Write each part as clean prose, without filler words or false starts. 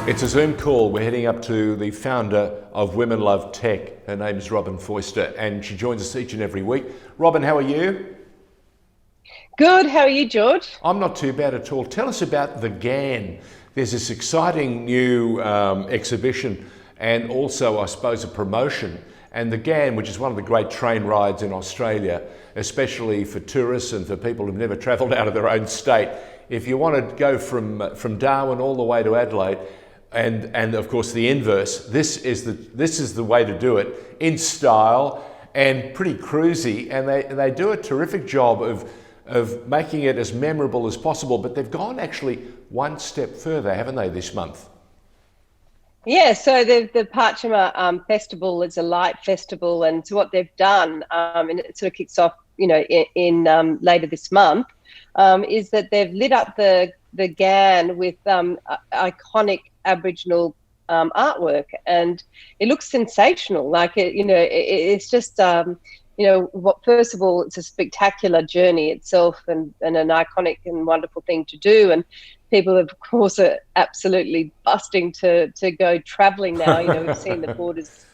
It's a Zoom call. We're heading up to the founder of Women Love Tech. Her name is Robyn Foyster, and she joins us each and every week. Robyn, how are you? Good. How are you, George? I'm not too bad at all. Tell us about the Ghan. There's this exciting new exhibition and also, I suppose, a promotion. And the Ghan, which is one of the great train rides in Australia, especially for tourists and for people who've never travelled out of their own state. If you want to go from Darwin all the way to Adelaide, and of course the inverse, this is the way to do it, in style and pretty cruisy, and they do a terrific job of making it as memorable as possible. But they've gone actually one step further, haven't they, this month? Yeah, so the Parrtjima festival is a light festival, and so what they've done, and it sort of kicks off, in later this month, is that they've lit up the Ghan with iconic Aboriginal artwork, and it looks sensational. It's just first of all, it's a spectacular journey itself, and an iconic and wonderful thing to do. And people, of course, are absolutely busting to go travelling now. We've seen the borders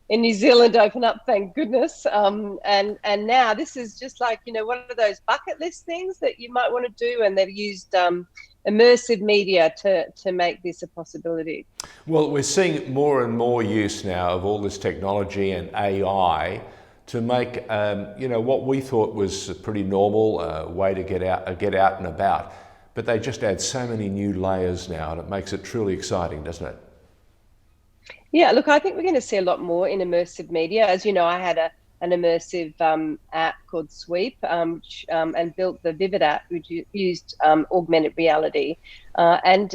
in New Zealand open up, thank goodness. And now this is just like, one of those bucket list things that you might want to do, and they've used immersive media to make this a possibility. Well, we're seeing more and more use now of all this technology and AI to make what we thought was a pretty normal way to get out and about. But they just add so many new layers now, and it makes it truly exciting, doesn't it? Yeah, look, I think we're going to see a lot more in immersive media. As you know, I had an immersive app called Sweep, and built the Vivid app, which used augmented reality. And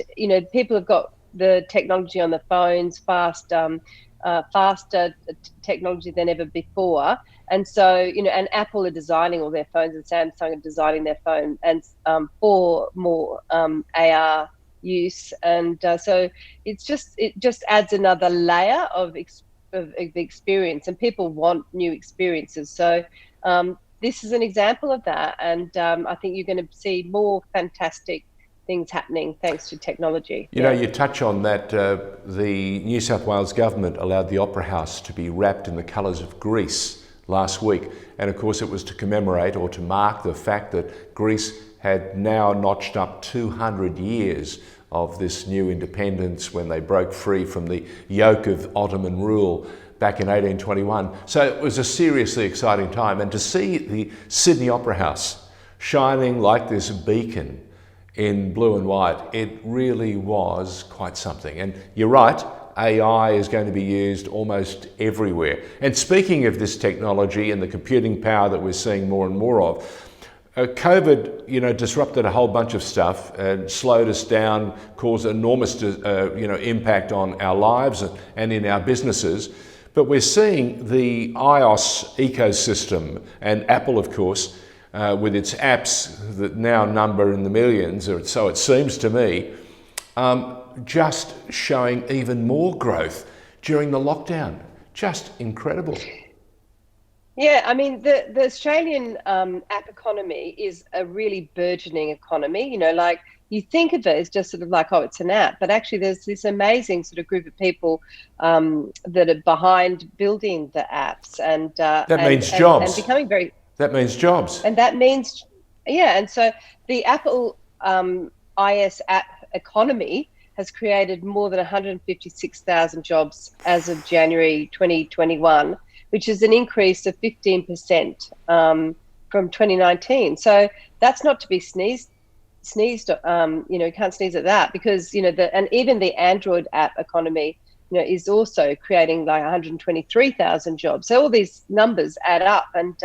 people have got the technology on the phones, faster technology than ever before. And so, and Apple are designing all their phones, and Samsung are designing their phone and for more AR use. And so it just adds another layer of experience, and people want new experiences. So this is an example of that. And I think you're going to see more fantastic things happening thanks to technology. You touch on that. The New South Wales government allowed the Opera House to be wrapped in the colours of Greece last week. And of course it was to commemorate or to mark the fact that Greece had now notched up 200 years of this new independence when they broke free from the yoke of Ottoman rule back in 1821. So it was a seriously exciting time. And to see the Sydney Opera House shining like this beacon in blue and white, it really was quite something. And you're right, AI is going to be used almost everywhere. And speaking of this technology and the computing power that we're seeing more and more of, COVID, disrupted a whole bunch of stuff and slowed us down, caused enormous, impact on our lives and in our businesses. But we're seeing the iOS ecosystem, and Apple, of course, with its apps that now number in the millions, or so it seems to me, just showing even more growth during the lockdown. Just incredible. Yeah, I mean, the Australian app economy is a really burgeoning economy. You think of it as just sort of like, oh, it's an app, but actually there's this amazing sort of group of people that are behind building the apps, and that means jobs. And becoming very. That means jobs. And that means, yeah. And so the Apple iOS app economy has created more than 156,000 jobs as of January 2021, which is an increase of 15% from 2019. So that's not to be sneezed. You can't sneeze at that, because and even the Android app economy, is also creating like 123,000 jobs. So all these numbers add up, and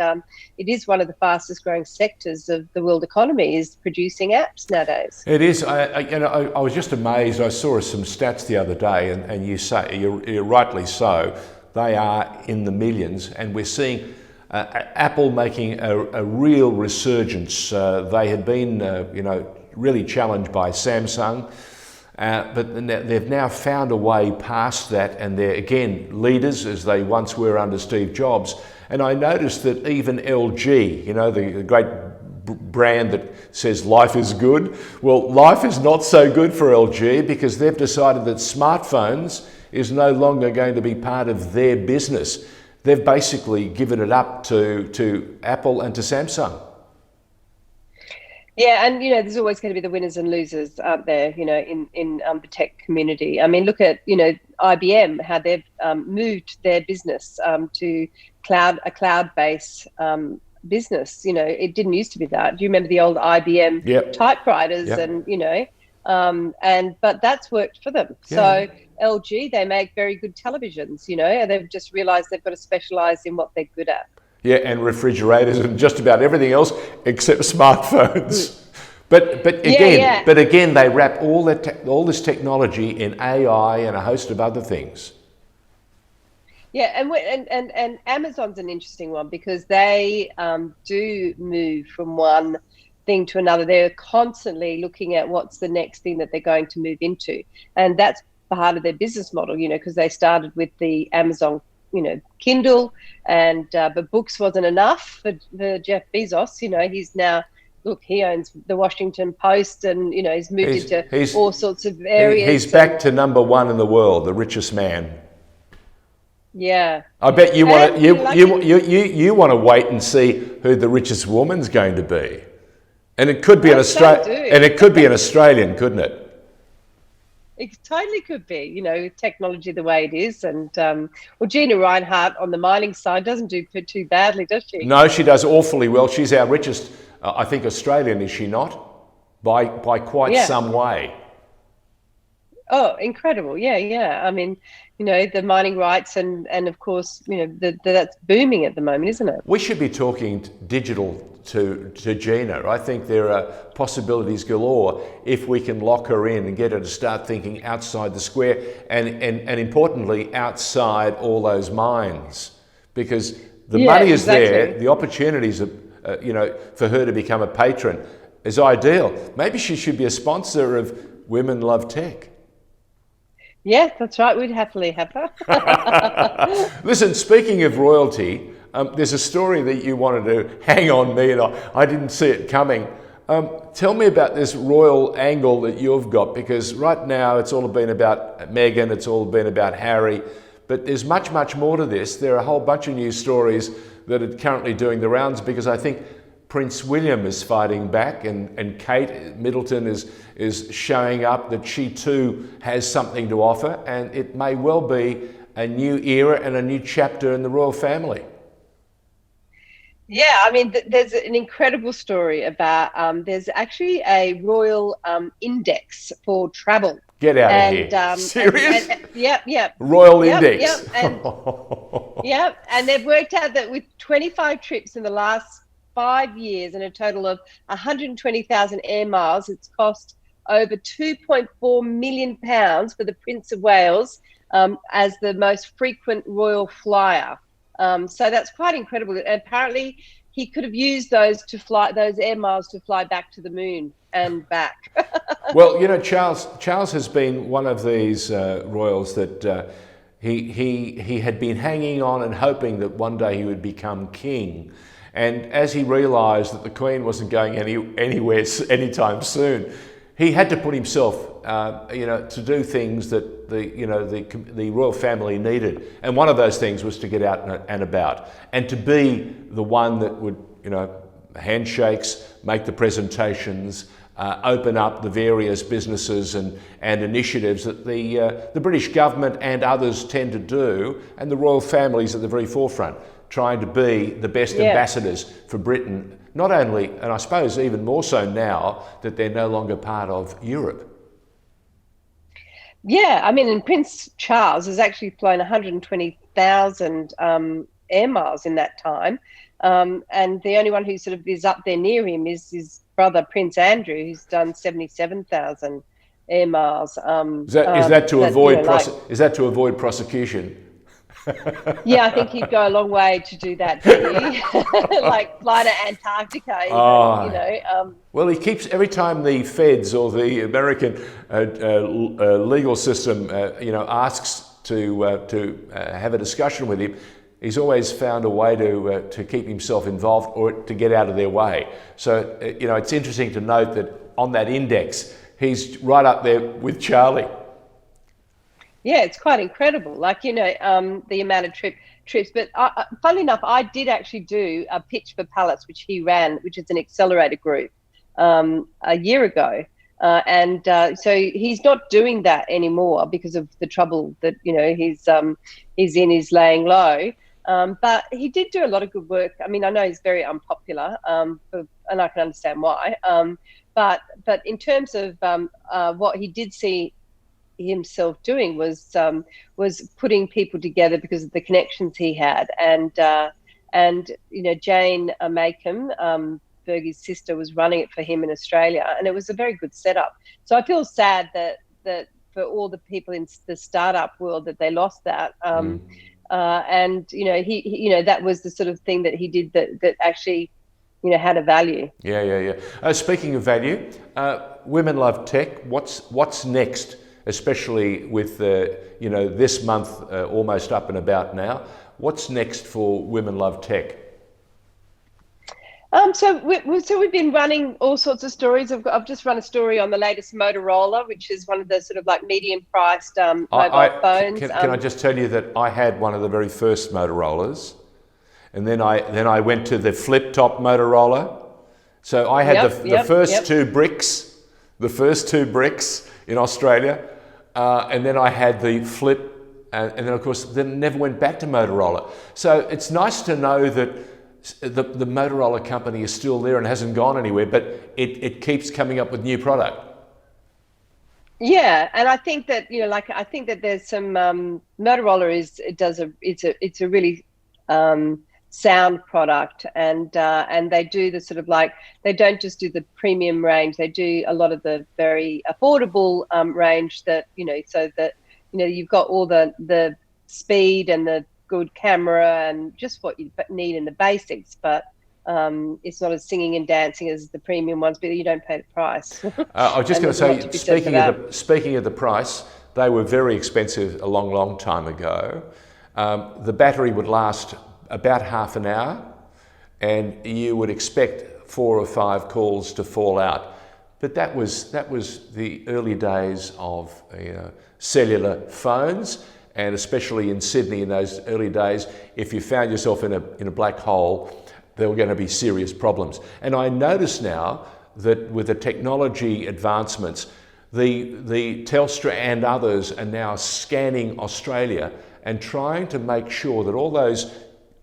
it is one of the fastest growing sectors of the world economy, is producing apps nowadays. It is. I was just amazed. I saw some stats the other day, and you say you're rightly so. They are in the millions, and we're seeing Apple making a real resurgence. They had been, really challenged by Samsung, but they've now found a way past that, and they're again leaders as they once were under Steve Jobs. And I noticed that even LG, the great brand that says life is good. Well, life is not so good for LG because they've decided that smartphones is no longer going to be part of their business. They've basically given it up to Apple and to Samsung. Yeah, and there's always going to be the winners and losers, aren't there? In the tech community. I mean, look at IBM, how they've moved their business to a cloud-based business. It didn't used to be that. Do you remember the old IBM typewriters? Yep. And but that's worked for them. Yeah. So LG, they make very good televisions. And they've just realised they've got to specialise in what they're good at. Yeah, and refrigerators and just about everything else except smartphones. But again, they wrap all this technology in AI and a host of other things. Yeah, and Amazon's an interesting one because they do move from one thing to another. They're constantly looking at what's the next thing that they're going to move into, and that's part of their business model. Because they started with the Amazon Kindle, and but books wasn't enough for Jeff Bezos. He's now, he owns the Washington Post, and he's moved into all sorts of areas. He's back to number one in the world, the richest man. Yeah, I bet you want you want to wait and see who the richest woman's going to be, and it could be an Australian, couldn't it? It totally could be, technology the way it is. And, Gina Reinhardt on the mining side doesn't do too badly, does she? No, she does awfully well. She's our richest, I think, Australian, is she not? By quite some way. Oh, incredible. Yeah. I mean, the mining rights and of course, that's booming at the moment, isn't it? We should be talking digital to Gina. I think there are possibilities galore if we can lock her in and get her to start thinking outside the square and importantly, outside all those mines. Because the money is there, the opportunities, for her to become a patron is ideal. Maybe she should be a sponsor of Women Love Tech. Yeah, that's right. We'd happily have her. Listen, speaking of royalty, there's a story that you wanted to hang on me, and I didn't see it coming. Tell me about this royal angle that you've got, because right now it's all been about Meghan, it's all been about Harry, but there's much, much more to this. There are a whole bunch of news stories that are currently doing the rounds, because I think Prince William is fighting back, and Kate Middleton is showing up that she too has something to offer, and it may well be a new era and a new chapter in the royal family. Yeah, I mean, there's an incredible story about, there's actually a royal index for travel. Get out of here. Serious? Yep. Royal index. Yep, and they've worked out that with 25 trips in the last 5 years and a total of 120,000 air miles, it's cost over £2.4 million for the Prince of Wales as the most frequent royal flyer. So that's quite incredible. Apparently, he could have used those air miles to fly back to the moon and back. Well, Charles has been one of these royals that he had been hanging on and hoping that one day he would become king. And as he realised that the Queen wasn't going anywhere anytime soon, he had to put himself, to do things that the royal family needed. And one of those things was to get out and about, and to be the one that would, handshakes, make the presentations, open up the various businesses and initiatives that the British government and others tend to do, and the royal family's at the very forefront, trying to be the best ambassadors for Britain, not only, and I suppose even more so now that they're no longer part of Europe. Yeah, I mean, and Prince Charles has actually flown 120,000 air miles in that time. And the only one who sort of is up there near him is his brother, Prince Andrew, who's done 77,000 air miles. Is that to avoid prosecution? Yeah, I think he'd go a long way to do that, like fly to Antarctica. Well, he keeps, every time the feds or the American legal system, asks to have a discussion with him, he's always found a way to keep himself involved or to get out of their way. So, it's interesting to note that on that index, he's right up there with Charlie. Yeah, it's quite incredible. Like, the amount of trips. But funnily enough, I did actually do a pitch for Palace, which he ran, which is an accelerator group, a year ago. So he's not doing that anymore because of the trouble that, he's in, he's laying low. But he did do a lot of good work. I mean, I know he's very unpopular, and I can understand why. But in terms of what he did see himself doing was putting people together because of the connections he had, and Jane Makem, Fergie's sister, was running it for him in Australia, and it was a very good setup. So I feel sad that for all the people in the startup world that they lost that. And he that was the sort of thing that he did that actually had a value. Yeah. Speaking of value, Women Love Tech. What's next? Especially with this month almost up and about now. What's next for Women Love Tech? So we've been running all sorts of stories. I've just run a story on the latest Motorola, which is one of the sort of like medium-priced mobile phones. Can I just tell you that I had one of the very first Motorolas, and then I went to the flip-top Motorola. So I had the first two bricks, in Australia, and then I had the flip, and then of course then never went back to Motorola. So it's nice to know that the Motorola company is still there and hasn't gone anywhere, but it keeps coming up with new product. Yeah, and I think that I think that there's some Motorola it's a really sound product, and they do the sort of like, they don't just do the premium range, they do a lot of the very affordable range that so that you've got all the speed and the good camera and just what you need in the basics, but it's not as singing and dancing as the premium ones, but you don't pay the price. I was just going to say, speaking of the price, they were very expensive a long time ago. The battery would last about half an hour, and you would expect 4 or 5 calls to fall out. But that was the early days of cellular phones. And especially in Sydney in those early days, if you found yourself in a black hole, there were going to be serious problems. And I notice now that with the technology advancements, the Telstra and others are now scanning Australia and trying to make sure that all those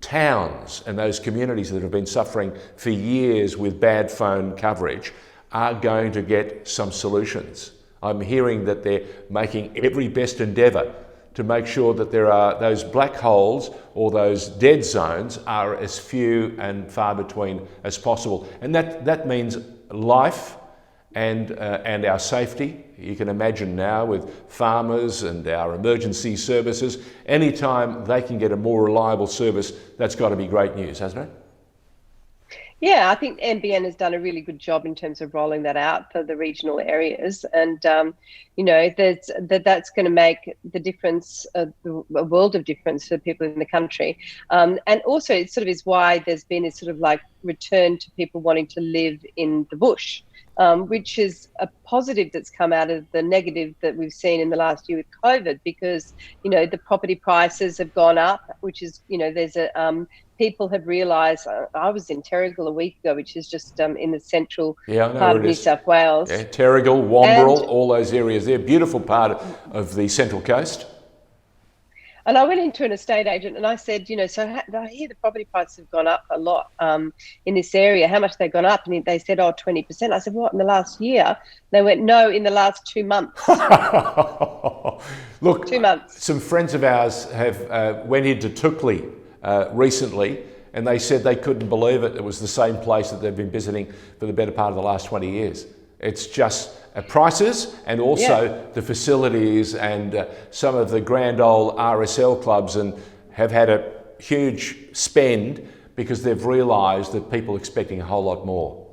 towns and those communities that have been suffering for years with bad phone coverage are going to get some solutions. I'm hearing that they're making every best endeavour to make sure that there are those black holes or those dead zones are as few and far between as possible. And that means life and our safety. You can imagine now with farmers and our emergency services, anytime they can get a more reliable service, that's got to be great news, hasn't it? Yeah, I think NBN has done a really good job in terms of rolling that out for the regional areas, and that's going to make the difference, a world of difference for people in the country. And also, it sort of is why there's been a sort of like return to people wanting to live in the bush, which is a positive that's come out of the negative that we've seen in the last year with COVID, because the property prices have gone up, which is there's a people have realised. I was in Terrigal a week ago, which is just in the central part of New South Wales. Yeah, Terrigal, Wamberal, all those areas there. Beautiful part of the Central Coast. And I went into an estate agent and I said, so I hear the property prices have gone up a lot in this area. How much they've gone up? And they said, 20%. I said, what, in the last year? They went, no, in the last 2 months. Look, 2 months. Some friends of ours have went into Tukli recently, and they said they couldn't believe it. It was the same place that they've been visiting for the better part of the last 20 years. It's just prices, and also the facilities, and some of the grand old RSL clubs and have had a huge spend because they've realised that people are expecting a whole lot more.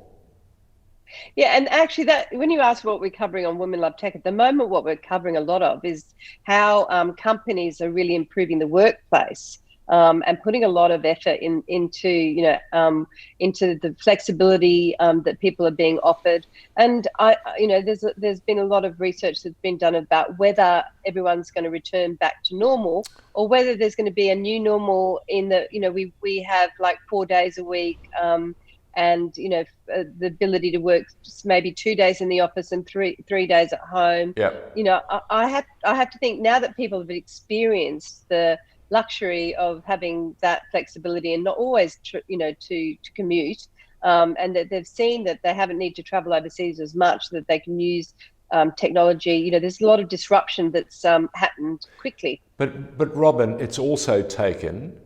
Yeah, and actually, that when you ask what we're covering on Women Love Tech at the moment, what we're covering a lot of is how companies are really improving the workplace and putting a lot of effort into the flexibility that people are being offered. And there's been a lot of research that's been done about whether everyone's going to return back to normal, or whether there's going to be a new normal in that, we have like 4 days a week, and the ability to work just maybe 2 days in the office and three days at home. Yeah. I have to think, now that people have experienced the luxury of having that flexibility and not always to commute, and that they've seen that they haven't need to travel overseas as much, that they can use technology. There's a lot of disruption that's happened quickly. But Robyn, it's also taken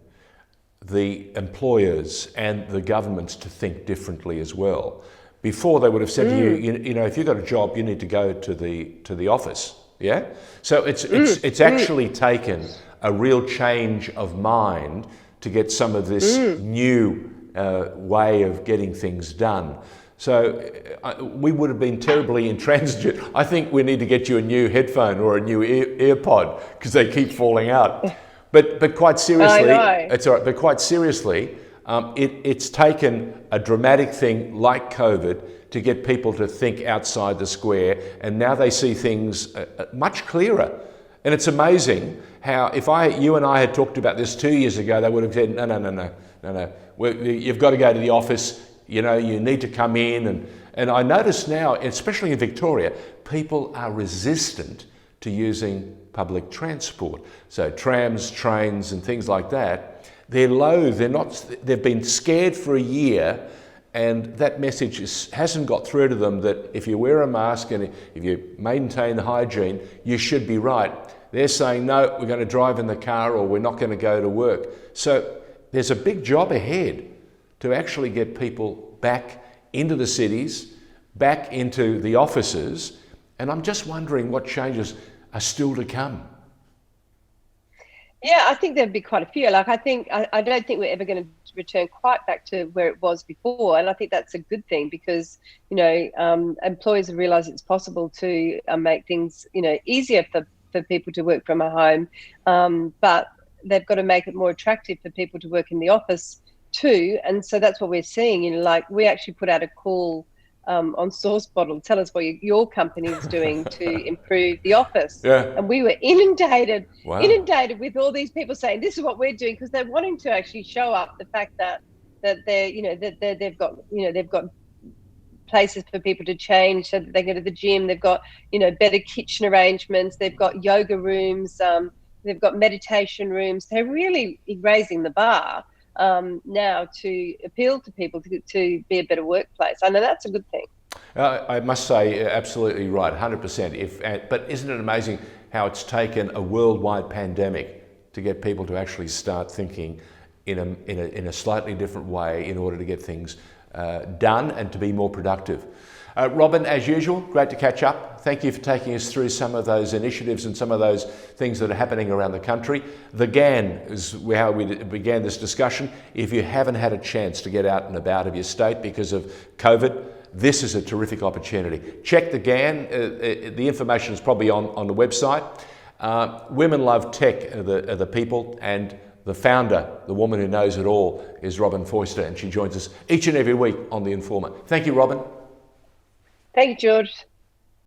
the employers and the governments to think differently as well. Before, they would have said to you, if you've got a job, you need to go to the office. Yeah. So it's actually taken a real change of mind to get some of this new way of getting things done. So we would have been terribly intransigent. I think we need to get you a new headphone or a new earpod, because they keep falling out. But quite seriously, it's all right. But quite seriously, it's taken a dramatic thing like COVID to get people to think outside the square, and now they see things much clearer. And it's amazing how, if you and I had talked about this 2 years ago, they would have said, no. You've got to go to the office. You need to come in. And I notice now, especially in Victoria, people are resistant to using public transport. So trams, trains and things like that, they're loath. They've been scared for a year, and that message hasn't got through to them that if you wear a mask and if you maintain hygiene, you should be right. They're saying, no, we're going to drive in the car, or we're not going to go to work. So there's a big job ahead to actually get people back into the cities, back into the offices. And I'm just wondering what changes are still to come. Yeah, I think there'd be quite a few. I don't think we're ever going to return quite back to where it was before, and I think that's a good thing, because employers have realised it's possible to make things easier for people to work from home, but they've got to make it more attractive for people to work in the office too. And so that's what we're seeing. We actually put out a call on Source Bottle, tell us what your company is doing to improve the office. Yeah. And we were inundated with all these people saying, this is what we're doing, because they're wanting to actually show up the fact that they've got places for people to change, so that they go to the gym. They've got better kitchen arrangements. They've got yoga rooms. They've got meditation rooms. They're really raising the bar now to appeal to people to be a better workplace. I know that's a good thing. I must say, absolutely right, 100%. But isn't it amazing how it's taken a worldwide pandemic to get people to actually start thinking in a slightly different way in order to get things done and to be more productive. Robyn, as usual, great to catch up. Thank you for taking us through some of those initiatives and some of those things that are happening around the country. The Ghan is how we began this discussion. If you haven't had a chance to get out and about of your state because of COVID, this is a terrific opportunity. Check the Ghan. The information is probably on the website. Women Love Tech are the people, and the founder, the woman who knows it all, is Robyn Foyster, and she joins us each and every week on The Informer. Thank you, Robyn. Thank you, George.